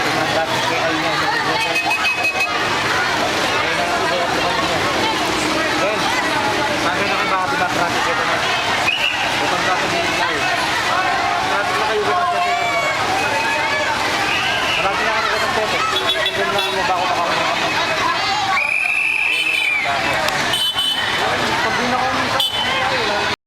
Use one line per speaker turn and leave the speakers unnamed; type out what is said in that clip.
Tingnan natin kay Al niya sa Google. Kaya na lang iba yung naman niya. Then, sabi na kayo baka diba traffic ito na. Butang traffic din tayo. Traffic na kayo butang traffic. Marami na kami butang traffic. Ganyan lang mo ba ako makakita.